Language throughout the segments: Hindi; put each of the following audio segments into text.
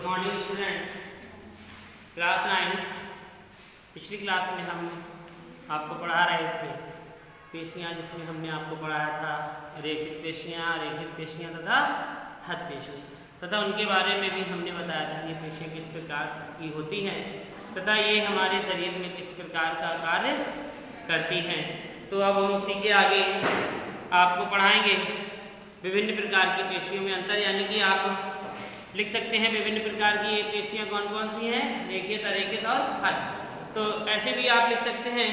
मॉर्निंग स्टूडेंट्स, क्लास 9 पिछली क्लास में हम आपको पढ़ा रहे थे पेशियाँ, जिसमें हमने आपको पढ़ाया था रेखित पेशियाँ तथा हद पेशियाँ तथा उनके बारे में भी हमने बताया था ये पेशियाँ किस प्रकार की होती हैं तथा ये हमारे शरीर में किस प्रकार का कार्य करती हैं। तो अब हम उसी के आगे आपको पढ़ाएंगे विभिन्न प्रकार की पेशियों में अंतर, यानी कि आप लिख सकते हैं विभिन्न प्रकार की ये पेशियाँ कौन कौन सी हैं, रेखित, अरेखित और हद। तो ऐसे भी आप लिख सकते हैं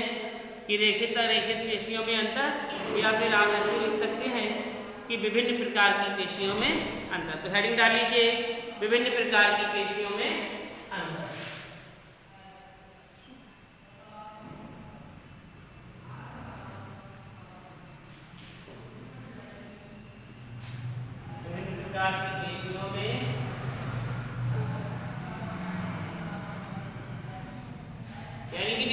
कि रेखित अरेखित पेशियों में अंतर, या फिर आप ऐसे लिख सकते हैं कि विभिन्न प्रकार की पेशियों में अंतर। तो हेडिंग डाल लीजिए विभिन्न प्रकार की पेशियों में अंतर। विभिन्न प्रकार की पेशियों में यानी कि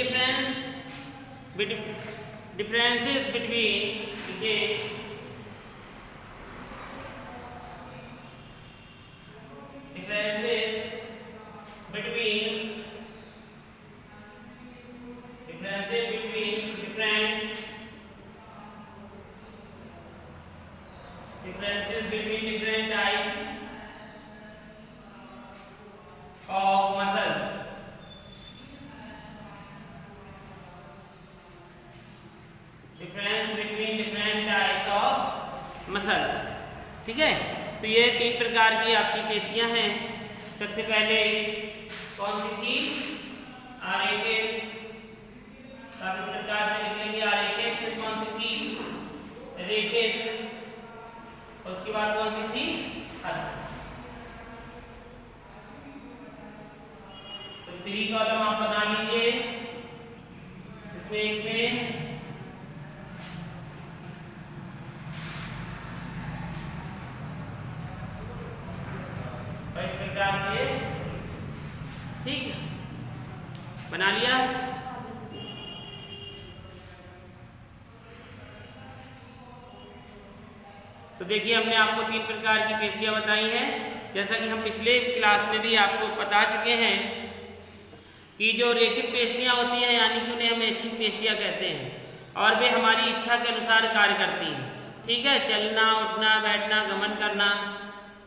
differences between different types of muscles. Difference between different types of muscles. ठीक है, तो ये तीन प्रकार की आपकी पेशियां हैं। सबसे पहले कौन सी थी? आरेखित। आप इस प्रकार से लिख लेंगे आरेखित। फिर कौन सी थी? रेखित। उसके बाद कौन सी थी? हद। तो 3 कॉलम आप बना लीजिए। इसमें एक में इस प्रकार से, ठीक है, बना लिया। तो देखिए हमने आपको 3 प्रकार की पेशियां बताई हैं। जैसा कि हम पिछले क्लास में भी आपको बता चुके हैं कि जो रेखित पेशियां होती हैं, यानी कि उन्हें हम ऐच्छिक पेशियां कहते हैं और वे हमारी इच्छा के अनुसार कार्य करती हैं। ठीक है, चलना, उठना, बैठना, गमन करना,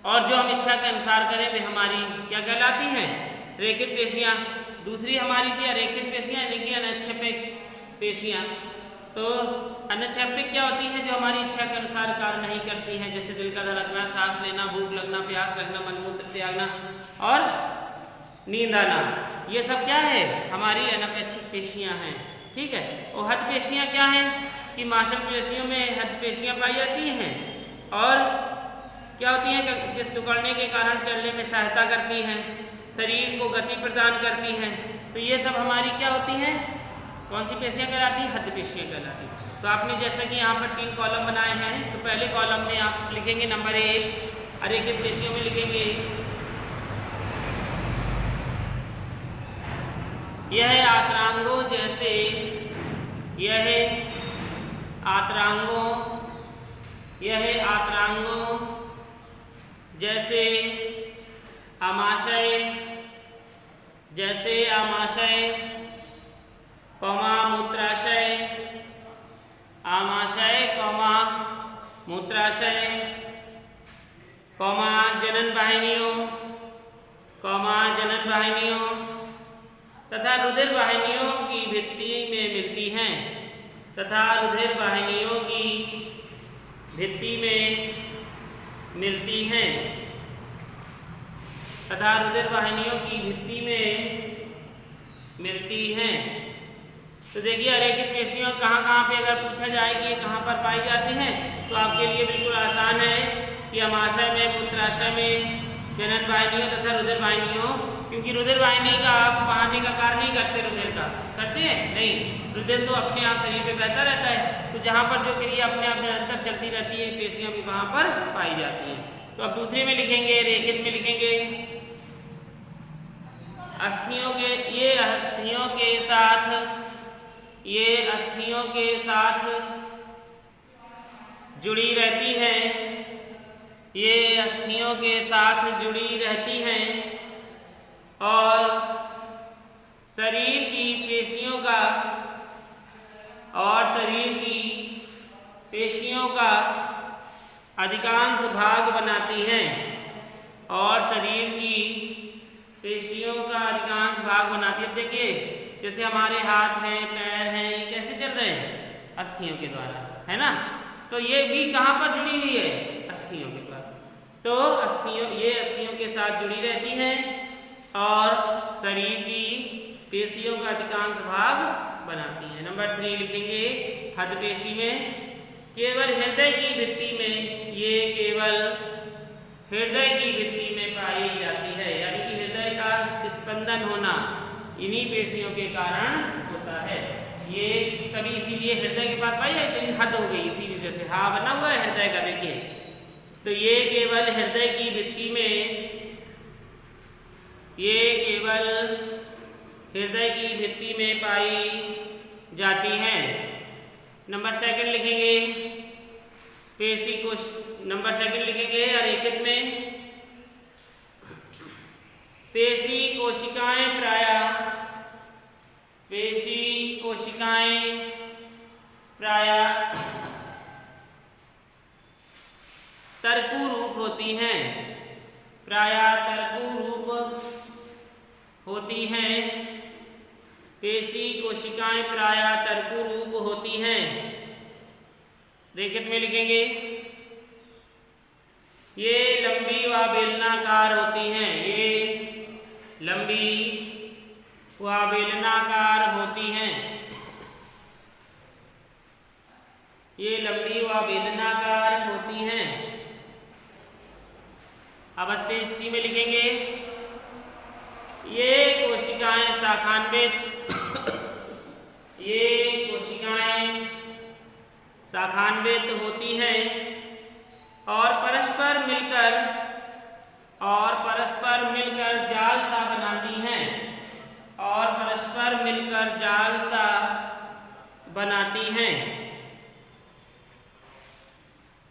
और जो हम इच्छा के अनुसार करें वे हमारी क्या कहलाती हैं? रेखित पेशियां। दूसरी हमारी थी अरेखित पेशियां, यानी कि अनैच्छिक पेशियां। तो अनैच्छिक क्या होती है? जो हमारी इच्छा के अनुसार कार्य नहीं करती हैं, जैसे दिल का धड़कना, सांस लेना, भूख लगना, प्यास लगना, मनमूत्र त्यागना और नींद आना, ये सब क्या है? हमारी अनपेक्षित पेशियां हैं। ठीक है, और हद पेशियां क्या हैं? कि मांसपेशियों में हद पेशियां पाई जाती हैं और क्या होती हैं? जिस सिकुड़ने के कारण चलने में सहायता करती हैं, शरीर को गति प्रदान करती हैं। तो ये सब हमारी क्या होती हैं? कौन सी पेशियां कहलाती हैं? हद पेशियां कहलाती हैं। तो आपने जैसा कि यहाँ पर 3 कॉलम बनाए हैं, तो पहले कॉलम में आप लिखेंगे नंबर 1 अरेखित पेशियों में लिखेंगे यह आतरांगों जैसे, आमाशय, मूत्राशय, जनन वाहिनियों तथा रुधिर वाहिनियों की भित्ति में मिलती हैं, तो देखिए अरेखित पेशियां कहाँ पे अगर पूछा जाए कि ये कहाँ पर पाई जाती हैं, तो आपके लिए बिल्कुल आसान है कि आमाशय में, मूत्राशय में, जनन वाहिनियों तथा रुधिर वाहिनियों। क्योंकि रुधिर वाहिनी का आप बहाने का कार्य नहीं करते, रुधिर का करते हैं नहीं, रुधिर तो अपने आप शरीर पे बहता रहता है। तो जहाँ पर जो क्रिया अपने आप निरंतर चलती रहती है, पेशियां भी वहाँ पर पाई जाती हैं। तो अब दूसरे में लिखेंगे, रेखित में लिखेंगे अस्थियों के साथ जुड़ी रहती हैं, और शरीर की पेशियों का अधिकांश भाग बनाती हैं और शरीर की पेशियों का अधिकांश भाग बनाती है। देखिए जैसे हमारे हाथ हैं, पैर हैं, ये कैसे चल रहे हैं? अस्थियों के द्वारा, है ना। तो ये भी कहाँ पर जुड़ी हुई है? अस्थियों के द्वारा। तो अस्थियों के साथ जुड़ी रहती है और शरीर की पेशियों का अधिकांश भाग बनाती है। नंबर 3 लिखेंगे हृदपेशी में केवल हृदय की भित्ति में, ये केवल हृदय की भित्ति में पाई जाती है, यानी कि हृदय का स्पंदन होना इन्हीं पेशियों के कारण होता है। ये तभी इसीलिए हृदय के पास पाई जाती है, हद हो गई इसी वजह से हाँ बना हुआ है हृदय का। देखिए तो ये केवल हृदय की भित्ति में पाई जाती हैं। नंबर 2 लिखेंगे नंबर 2 लिखेंगे अरेखित में पेशी कोशिकाएं प्रायः तरकु रूप होती हैं, पेशी कोशिकाएं प्रायः तरकु रूप होती हैं। रेखित में लिखेंगे ये लंबी व बेलनाकार होती हैं, ये लंबी व बेलनाकार होती हैं, ये लंबी व बेलनाकार होती हैं। अब 38 में लिखेंगे ये कोशिकाएं शाखान्वित होती हैं और परस्पर मिलकर जाल सा बनाती हैं,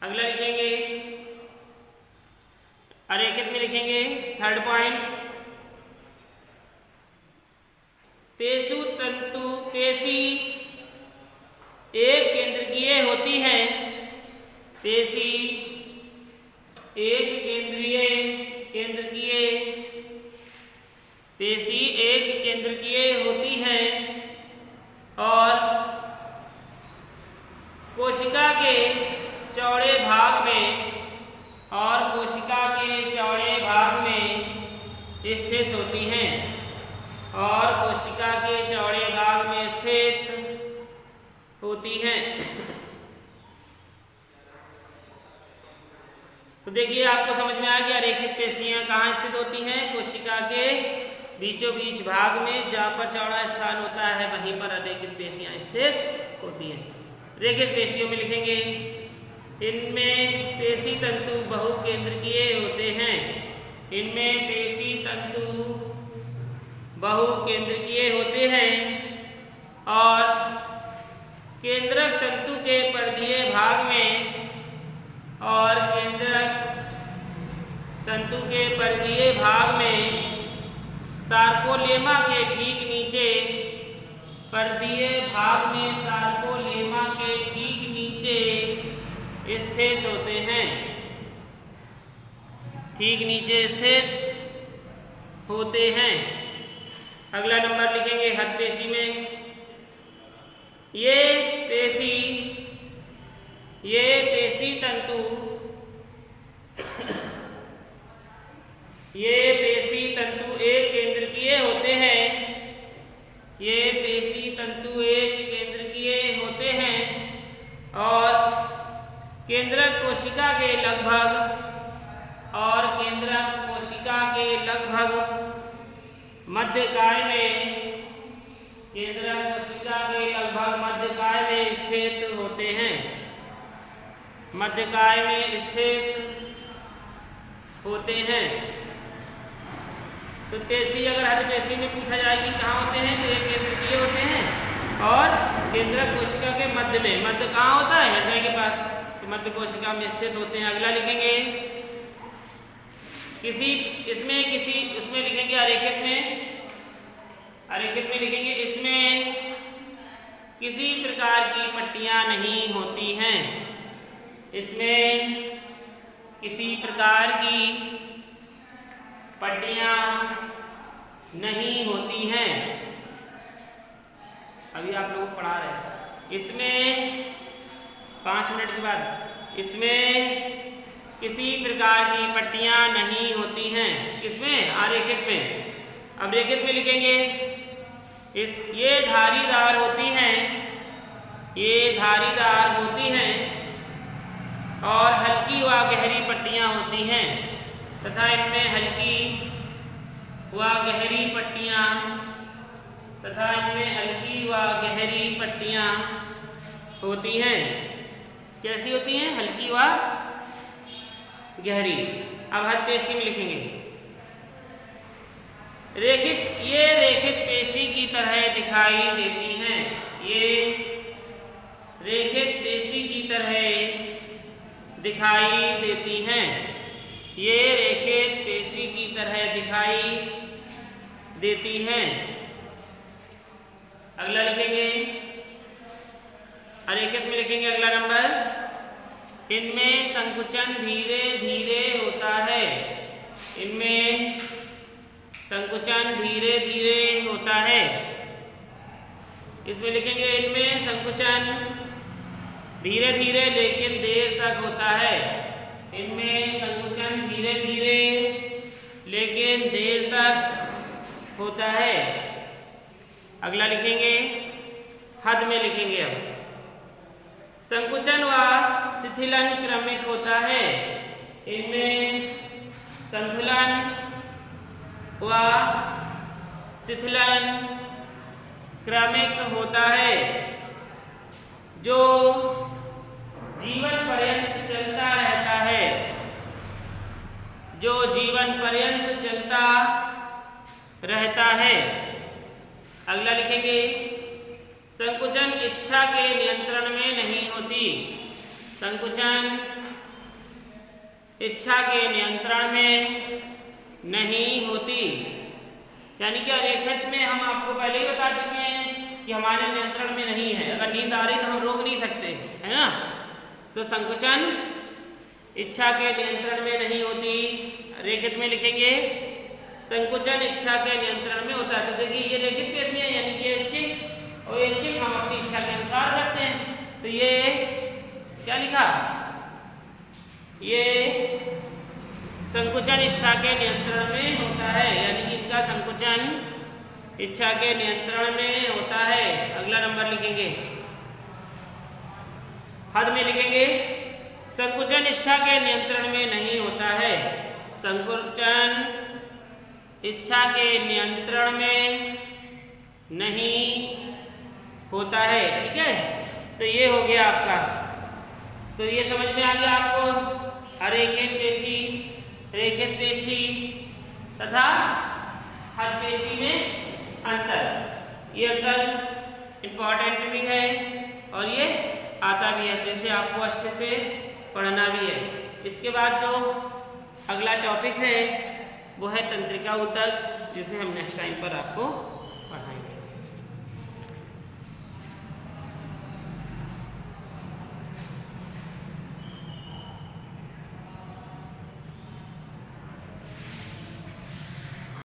अगला लिखेंगे अरेखित में लिखेंगे 3rd पॉइंट पेशी एक केंद्रीय होती है, पेशी एक केंद्रीय होती है और कोशिका के चौड़े भाग में स्थित होती हैं, तो देखिए आपको समझ में आ गया रेखित पेशियां कहाँ स्थित होती हैं? कोशिका के बीचों बीच भाग में, जहाँ पर चौड़ा स्थान होता है वहीं पर अरेखित पेशियां स्थित होती हैं। रेखित पेशियों में लिखेंगे इनमें पेशी तंतु बहुकेंद्रकीय होते हैं, और केंद्रक तंतु के परिधीय भाग में सार्कोलेमा के ठीक नीचे स्थित होते हैं, अगला नंबर लिखेंगे हृदपेशी में ये पेशी तंतु एक केंद्रकीय होते हैं, और केंद्रक कोशिका के लगभग मध्यकाय में स्थित होते हैं, तो पेशी अगर हृदपेशी में पूछा जाए कि कहाँ होते हैं तो एक केंद्रकीय होते हैं और केंद्रक कोशिका के मध्य कहाँ होता है? हृदय के पास, तो मध्य कोशिका में स्थित होते हैं। अगला लिखेंगे इसमें लिखेंगे अरेखित में लिखेंगे इसमें किसी प्रकार की पट्टियां नहीं होती हैं। इसमें किसी प्रकार की पट्टियां नहीं होती हैं। अभी आप लोग पढ़ा रहे हैं। इसमें 5 मिनट के बाद इसमें किसी प्रकार की पट्टियां नहीं होती हैं। किसमें? आरेखित में। अब रेखित में लिखेंगे ये धारीदार होती हैं, और हल्की व गहरी पट्टियां होती हैं तथा इनमें हल्की व गहरी पट्टियां होती हैं। कैसी होती हैं? हल्की व गहरी। अब हथपेशी में लिखेंगे ये रेखित पेशी की तरह दिखाई देती हैं। ये रेखित पेशी की तरह दिखाई देती हैं। ये रेखित पेशी की तरह दिखाई देती हैं। अगला लिखेंगे अरेखित में लिखेंगे अगला नंबर, इनमें संकुचन धीरे धीरे होता है। इनमें संकुचन धीरे धीरे होता है। इसमें लिखेंगे इनमें संकुचन धीरे धीरे लेकिन देर तक होता है। इनमें संकुचन धीरे धीरे लेकिन देर तक होता है। अगला लिखेंगे हद में लिखेंगे अब संकुचन व शिथिलन क्रमिक होता है। इनमें संतुलन व शिथिलन क्रमिक होता है जो जीवन पर्यंत चलता रहता है। जो जीवन पर्यंत चलता रहता है। अगला लिखेंगे संकुचन इच्छा के नियंत्रण में नहीं होती। संकुचन इच्छा के नियंत्रण में नहीं होती। यानी कि अरेखित में हम आपको पहले ही बता चुके हैं कि हमारे नियंत्रण में नहीं है। अगर नींद आ रही तो हम रोक नहीं सकते, है ना। तो संकुचन इच्छा के नियंत्रण में नहीं होती। रेखित में लिखेंगे संकुचन इच्छा के नियंत्रण में होता है। तो देखिए ये रेखित पेशी है, यानी कि ऐच्छिक, और ऐच्छिक हम अपनी इच्छा के अनुसार रखते हैं। तो ये क्या लिखा? ये संकुचन इच्छा के नियंत्रण में होता है, यानी कि इसका संकुचन इच्छा के नियंत्रण में होता है। अगला नंबर लिखेंगे हद में लिखेंगे संकुचन इच्छा के नियंत्रण में नहीं होता है। संकुचन इच्छा के नियंत्रण में नहीं होता है। ठीक है, तो ये हो गया आपका। तो ये समझ में आ गया आपको अरेखित पेशी, रेखित पेशी तथा हद पेशी में अंतर। ये अंतर इम्पॉर्टेंट भी है और ये आता भी है, जैसे आपको अच्छे से पढ़ना भी है। इसके बाद जो अगला टॉपिक है वो है तंत्रिका ऊतक, जिसे हम नेक्स्ट टाइम पर आपको